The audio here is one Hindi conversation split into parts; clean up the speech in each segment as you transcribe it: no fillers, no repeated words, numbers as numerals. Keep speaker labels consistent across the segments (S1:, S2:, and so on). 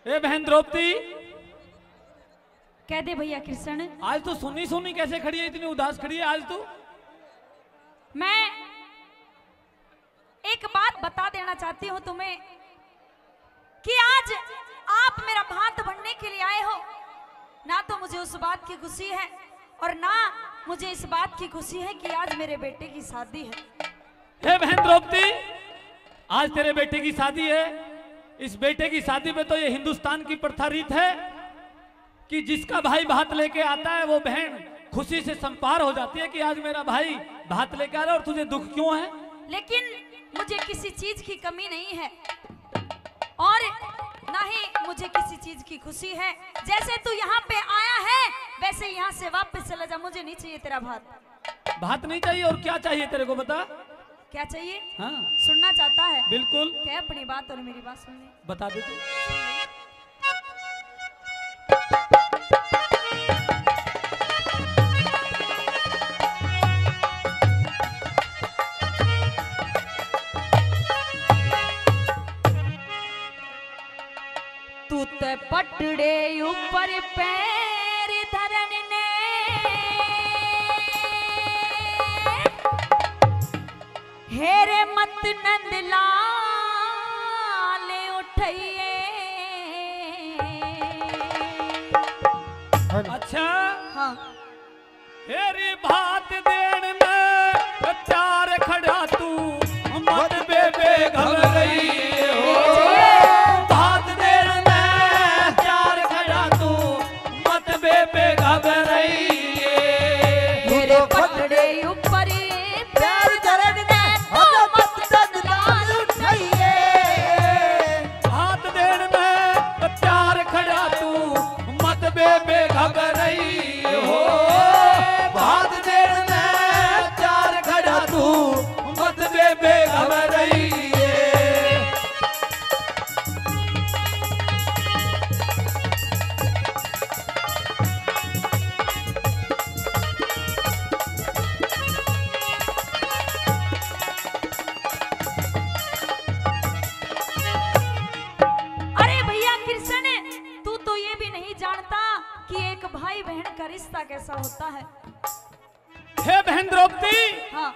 S1: ए बहन द्रौपदी,
S2: कह दे भैया कृष्ण।
S1: आज तो सुनी सुनी कैसे खड़ी है, इतनी उदास खड़ी है आज तू?
S2: मैं एक बात बता देना चाहती हूँ तुम्हें कि आज आप मेरा भात बनने के लिए आए हो। ना तो मुझे उस बात की खुशी है और ना मुझे इस बात की खुशी है कि आज मेरे बेटे की शादी है।
S1: हे बहन द्रौपदी, आज तेरे बेटे की शादी है। इस बेटे की शादी में तो ये हिंदुस्तान की प्रथा रीत है कि जिसका भाई भात लेके आता है वो बहन खुशी से संपार हो जाती है कि आज मेरा भाई भात लेके आ रहा है। और तुझे दुख क्यों है?
S2: लेकिन मुझे किसी चीज की कमी नहीं है और ना ही मुझे किसी चीज की खुशी है। जैसे तू यहाँ पे आया है वैसे यहाँ से वापस चला जा। मुझे नहीं चाहिए तेरा भात।
S1: भात नहीं चाहिए और क्या चाहिए तेरे को बता?
S2: क्या चाहिए?
S1: हाँ
S2: सुनना चाहता है?
S1: बिल्कुल,
S2: क्या अपनी बात और मेरी बात सुन ले।
S1: बता दे तू।
S2: तू ते पटड़े ऊपर पैर धरन ने हेरे मत नंद लाले उठइए।
S1: अच्छा
S2: हाँ
S1: हेरी भात देन में चार खड़ा तू मत बेबे घबराई हो। भात देन में चार खड़ा तू मत बेबे घबराई।
S2: हेरे पटड़े ऊपर पैर धरन ने मत नंद लाल उठइए।
S1: भात देन में चार खड़ा तू मत बेबे घबराई हो। भात देन में चार खड़ा तू मत बेबे घबराई।
S2: अरे भैया कृष्ण, तू तो ये भी नहीं जानता कि एक भाई बहन का रिश्ता कैसा होता है।
S1: हे बहन द्रौपदी,
S2: हाँ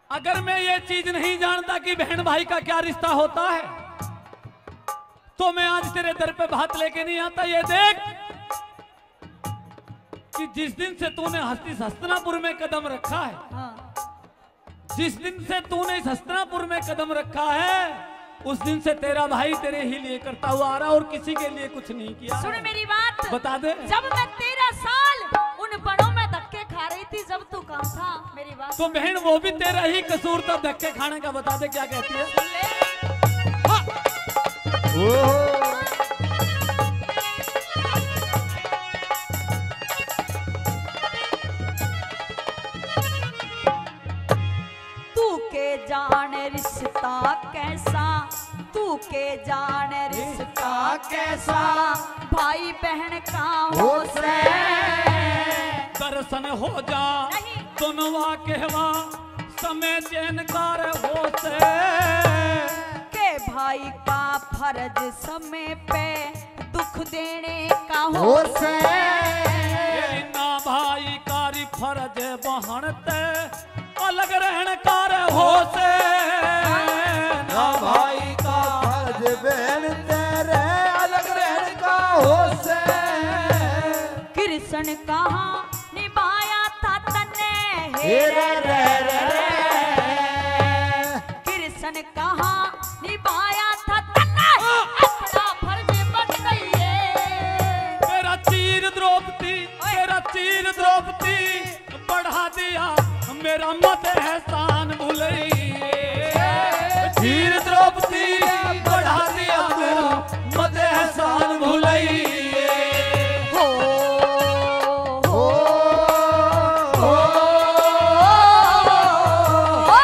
S1: अगर मैं ये चीज नहीं जानता कि बहन भाई का क्या रिश्ता होता है तो मैं आज तेरे दर पे भात लेके नहीं आता। ये देख कि जिस दिन से तूने हस्तिनापुर में कदम रखा है,
S2: हाँ
S1: जिस दिन से तूने इस हस्तिनापुर में कदम रखा है उस दिन से तेरा भाई तेरे ही लिए करता हुआ आ रहा और किसी के लिए कुछ नहीं किया।
S2: सुन मेरी बात,
S1: बता दे।
S2: जब मैं 13 साल उन बड़ों में धक्के खा रही थी जब तू कहाँ था? मेरी बात
S1: तो बहन वो भी तेरा ही कसूर था धक्के खाने का। बता दे क्या कहती है?
S2: सुन ले। तू के जान रिश्ता कैसा, तू के जान रिश्ता कैसा, भाई बहन का हो से
S1: दर्शन हो जा सुनवा कहवा समय चैनकार हो से।
S2: के भाई का फर्ज समय पे दुख देने का हो से।
S1: ये ना भाई कारी फर्ज बहन ते अलग रहन कार हो से।
S3: ना भाई का फर्ज बहन तेरे अलग रहने का हो से।
S2: कृष्ण कहाँ निभाया था तने
S3: हेरे रे रे रे।
S2: कृष्ण कहाँ निभाया था तने अपना फर्ज बताइए।
S1: तेरा चीर द्रौपदी, तेरा चीर द्रौपदी बढ़ा दिया मेरा मत एहसान भूलई। चीर द्रौपदी बढ़ा दिया मेरा मत एहसान भूलई।
S2: हो
S3: ओ ओ आ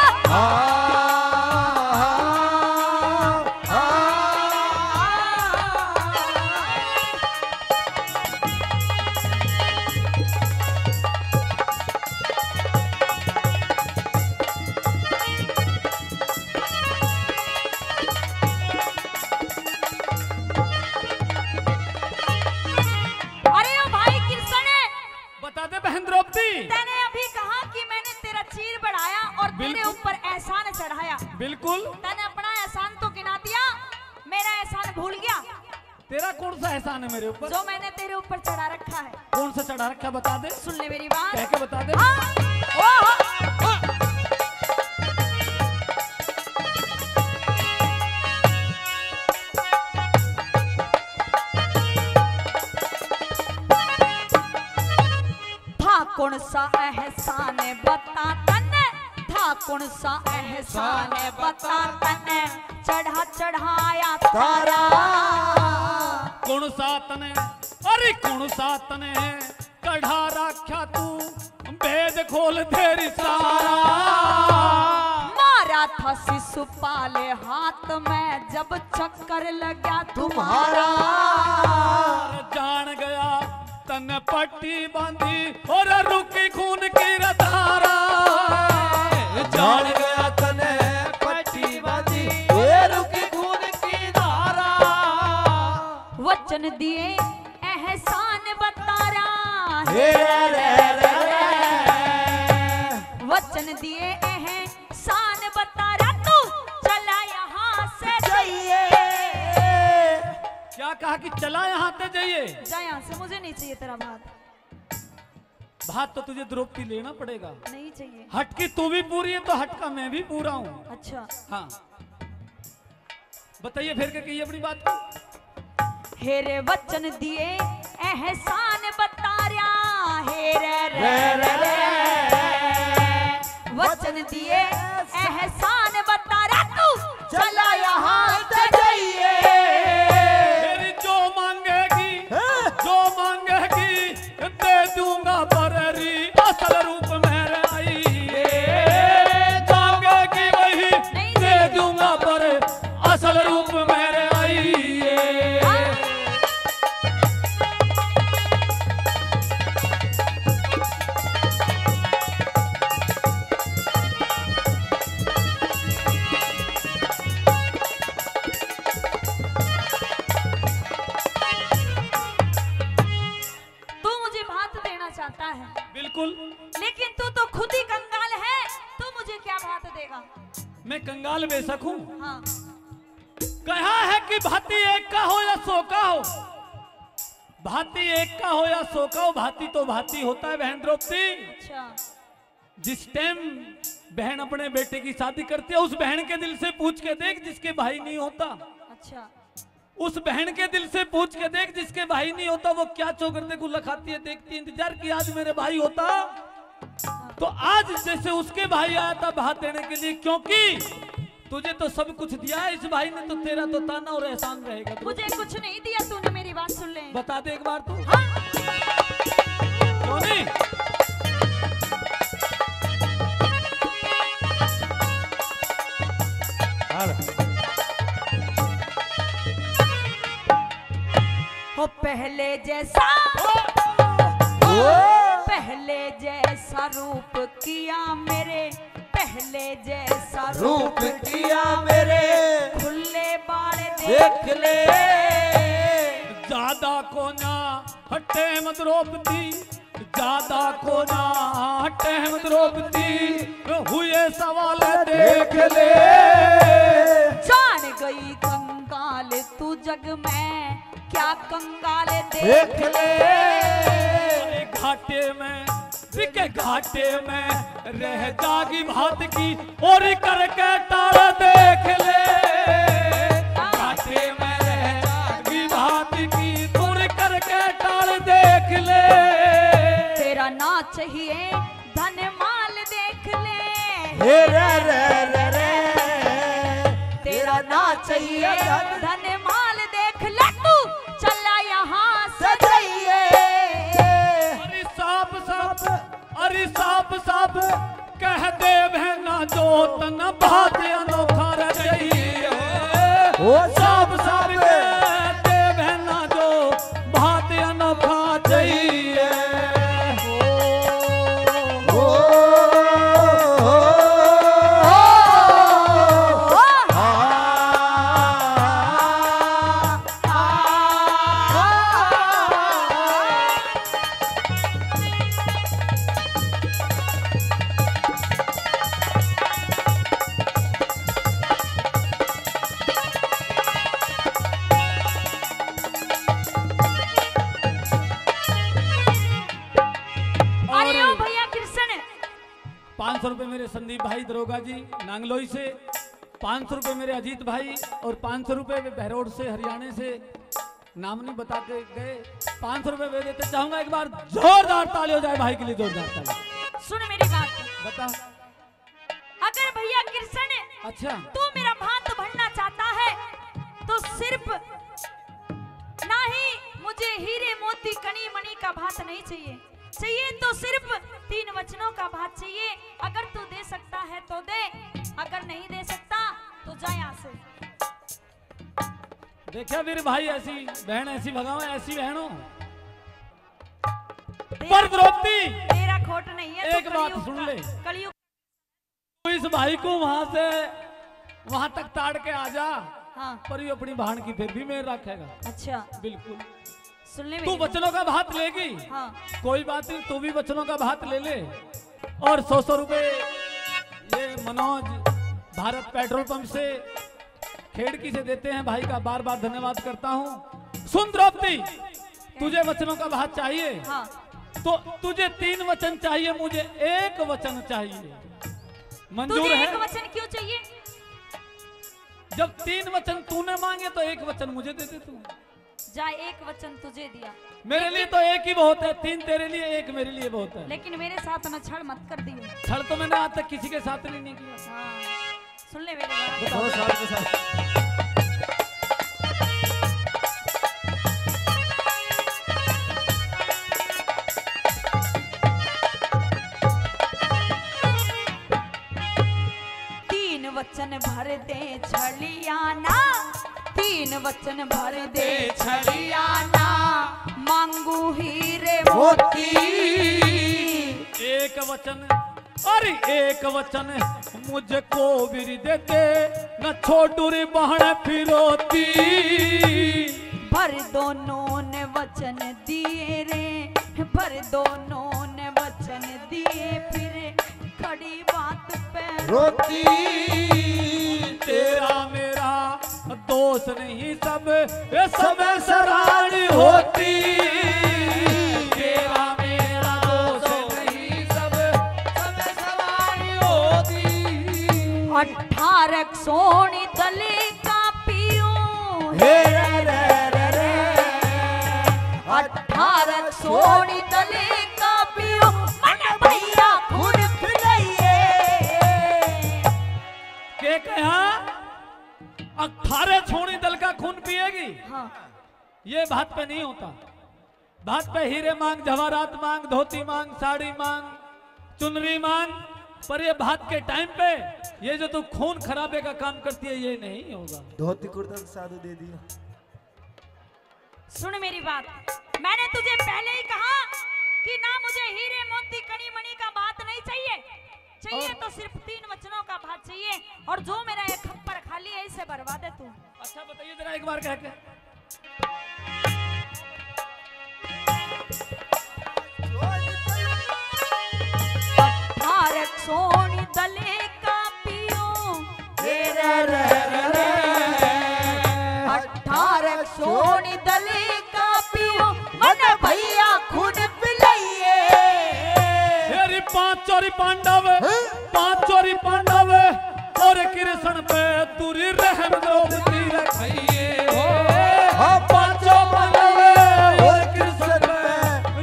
S1: तेरा कौन सा एहसान है मेरे ऊपर?
S2: जो मैंने तेरे ऊपर चढ़ा रखा है।
S1: कौन सा चढ़ा रखा बता दे।
S2: सुन ले मेरी बात।
S1: कह के बता दे।
S2: हाँ, ओहो। था कौन सा एहसान बता तने, था कौन सा एहसान बता तने, चढ़ा चढ़ाया तारा।
S1: कौन सा तने, अरे कौन सा तने कढ़ा रखा तू, भेद खोल तेरी सारा।
S2: मारा था शिशुपाल हाथ में जब चक्कर लगा तुम्हारा।
S1: जान गया तन पट्टी बांधी और रुकी खून की रधारा।
S3: जान गया तने पट्टी बांधी ये रुकी खून की धारा।
S2: वचन दिए एहसान बतारा।
S3: हे रे रे रे।
S2: वचन दिए एहसान बतारा, तू चला यहाँ से
S3: जाइए।
S1: क्या कहा कि चला यहाँ से जाइए?
S2: जा यहाँ से, मुझे नहीं चाहिए तेरा भात।
S1: भात तो तुझे द्रौपदी लेना पड़ेगा।
S2: नहीं चाहिए।
S1: हट की तू भी पूरी है तो हट का मैं भी पूरा हूँ।
S2: अच्छा
S1: हाँ बताइए फिर क्या कही अपनी बात को।
S2: हेरे वचन दिए एहसान बतारा। हेरे रे
S3: रे
S2: रे
S3: रे
S2: रे। वचन दिए एहसान बतारा, तू चला यहाँ से
S3: जाइए।
S1: मेरी जो मांगेगी जो मांगेगी दे दूंगा बररी, असल रूप मेरे आई। मांगेगी वही दे दूंगा पर असल रूप मेरे आई।
S2: चाहता है,
S1: बिल्कुल।
S2: लेकिन तू तो खुद ही कंगाल है, तू मुझे क्या भात देगा?
S1: मैं कंगाल बेशक हूँ।
S2: हाँ।
S1: कहा है कि भांति एक का हो या सौ का हो, भांति एक का हो या सौ का हो, भांति तो भांति होता है बहन द्रौपदी।
S2: अच्छा।
S1: जिस टाइम बहन अपने बेटे की शादी करती है, उस बहन के दिल से पूछ के देख जिसके भाई नहीं होता।
S2: अच्छा।
S1: उस बहन के दिल से पूछ के देख जिसके भाई नहीं होता, वो क्या चौगरदे को लखाती है, देखती है, इंतजार की आज मेरे भाई होता। तो आज जैसे उसके भाई आया था भात देने के लिए, क्योंकि तुझे तो सब कुछ दिया है, इस भाई ने तो तेरा तो ताना और एहसान रहेगा।
S2: मुझे कुछ नहीं दिया तूने, मेरी बात सुन ले।
S1: बता दे एक बार तू।
S2: हाँ?
S1: क्यों नहीं?
S2: हो पहले जैसा पहले जैसा रूप किया मेरे, पहले जैसा
S3: रूप किया मेरे,
S2: खुले बाल
S3: देख ले।
S1: ज्यादा को ना हटे मत द्रौपदी, ज्यादा को ना हटे मत द्रौपदी, हुए सवाल देख ले।
S2: जान गई कंगाल तू जग में, क्या कंगाल
S3: देख ले।
S1: घाटे में बिके घाटे में रह जागी भात की, और करके टाल देख ले। घाटे में रह जागी भात की, और करके टाल देख ले।
S2: तेरा ना चाहिए धन माल देख ले।
S3: हे रे रे रे रे।
S2: तेरा ना चाहिए धन माल देख ले, तू चला यहाँ से
S3: जाइए।
S1: अरे साफ साफ, अरे साफ साफ कह दे बहना जो तन भात अनोखा रहिए। साफ साफ कह दे बहना जो भात अनोखा चाहिए। 500 रुपए मेरे संदीप भाई दरोगा जी नांगलोई से, 500 रुपए मेरे अजीत भाई, और 500 रुपए बहरोड से हरियाणा से, नाम नहीं बता के गए, 500 रुपए मैं देते चाहूंगा। एक बार जोरदार ताली हो जाए भाई के लिए, जोरदार ताली।
S2: सुन मेरी बात,
S1: बता।
S2: अगर भैया कृष्ण
S1: अच्छा,
S2: तू मेरा भात भरना चाहता है तो सिर्फ ना ही मुझे हीरे मोती कणी मणि का भात नहीं चाहिए तो सिर्फ 3 वचनों का भात चाहिए। अगर तू दे सकता है तो दे, अगर नहीं दे सकता तो जा यहाँ से।
S1: देखा वीर भाई, ऐसी बहन ऐसी भगाओ, ऐसी बहनों पर द्रौपदी
S2: तेरा खोट नहीं है।
S1: एक बात सुन ले,
S2: कलयुग
S1: तू इस भाई को वहां से वहां तक ताड़ के आ जा,
S2: हाँ।
S1: पर ये अपनी बहन की फिर भी मेर रखेगा।
S2: अच्छा,
S1: बिल्कुल।
S2: सुन ले
S1: तू
S2: मेरी
S1: वचनों का भात लेगी,
S2: हाँ।
S1: कोई बात नहीं, तू भी वचनों का भात ले ले। और 100 रुपए ये मनोज भारत पेट्रोल पंप से खेड़की से देते हैं, भाई का बार बार धन्यवाद करता हूँ। सुन द्रौपदी, तुझे वचनों का भात चाहिए,
S2: हाँ।
S1: तो तुझे 3 वचन चाहिए, मुझे 1 वचन चाहिए। मंजूर
S2: तुझे
S1: है?
S2: 1 वचन क्यों चाहिए?
S1: जब 3 वचन तूने मांगे तो 1 वचन मुझे दे दे तू।
S2: जा, 1 वचन तुझे दिया,
S1: मेरे लिए तो 1 ही बहुत है, 3 तेरे लिए, 1 मेरे लिए बहुत है।
S2: लेकिन मेरे साथ ना छड़ मत कर दियो।
S1: छड़ तो मैंने आज तक किसी के साथ नहीं किया।
S2: हाँ, सुन ले मेरी बात।
S3: दो साल के साथ
S2: वचन भर दे छलियाना, 3 वचन भर दे छलियाना, मांगू हीरे मोती।
S1: 1 वचन, अरे 1 वचन मुझको भी दे दे, न छोटू रे बहन फिरोती।
S2: भर दोनों ने वचन दिए रे, भर दोनों ने वचन दिए, फिर खड़ी बात पे
S3: रोती।
S1: तेरा मेरा दोस्त नहीं, सब सराहनी होती। तेरा मेरा दोस्त नहीं, सब सराहनी होती।
S2: 18 सोनी दले का पियो,
S3: हे रे रे रे,
S2: 18 सोनी दले का पियो, मन भैया खुद खिलाइए।
S1: के कहा 18 छोड़ी दल का खून पिएगी?
S2: हाँ।
S1: ये भात पे नहीं होता। भात पे हीरे मांग, जवाहरात मांग, धोती मांग, साड़ी मांग, चुनरी मांग, पर ये भात के टाइम पे ये जो तू खून खराबे का काम करती है, ये नहीं होगा।
S3: धोती कुर्ता साधु दे दिया।
S2: सुन मेरी बात, मैंने तुझे पहले ही कहा कि ना मुझे हीरे मोती कणी मणि का भात नहीं चाहिए, चाहिए तो सिर्फ 3 वचनों का भात चाहिए। और जो मेरा एक खप्पर खाली है, इसे बर्बाद है तू।
S1: अच्छा बताइए जरा एक बार कह के।
S2: सोनी दले का पियो, 18 सोनी दले का पियो, मन भैया खुद पिलाइए।
S1: तेरी 5 चोरी पांडव, 5 चोरी पांडव, और कृष्ण पे तुरी रहम द्रौपदी रखिए। 5 पांडव और कृष्ण पे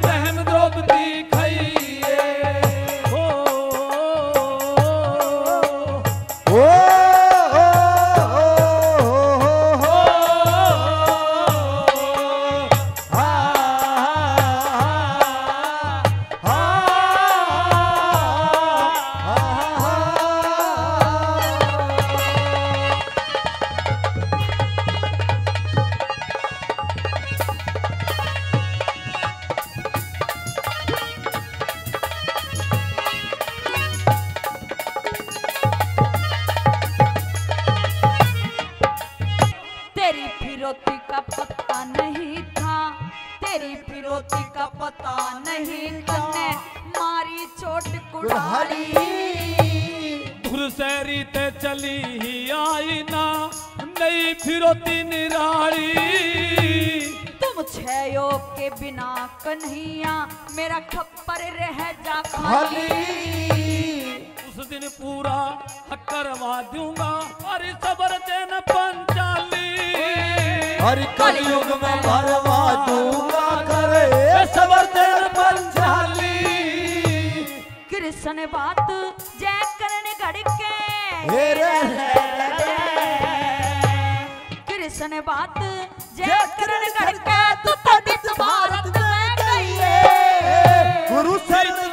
S1: रहम द्रौपदी खाइए।
S2: तेरी फिरौती का पता नहीं था, तेरी फिरौती का पता नहीं, तने मारी चोट कुड़ाली।
S1: धुरसैरी ते चली ही आई ना, नई फिरौती निराली।
S2: तुम छयो के बिना कन्हैया, मेरा खप्पर रह जा खाली।
S1: उस दिन पूरा करवा दूंगा और सबर चैन पंचाली।
S3: हर कलयुग में भरवा दूंगा करे सबर चैन पंचाली।
S2: कृष्ण बात जय करने घड़के कृष्ण बात जय करने घड़के तू तो भारत में गई है।
S3: गुरु शरण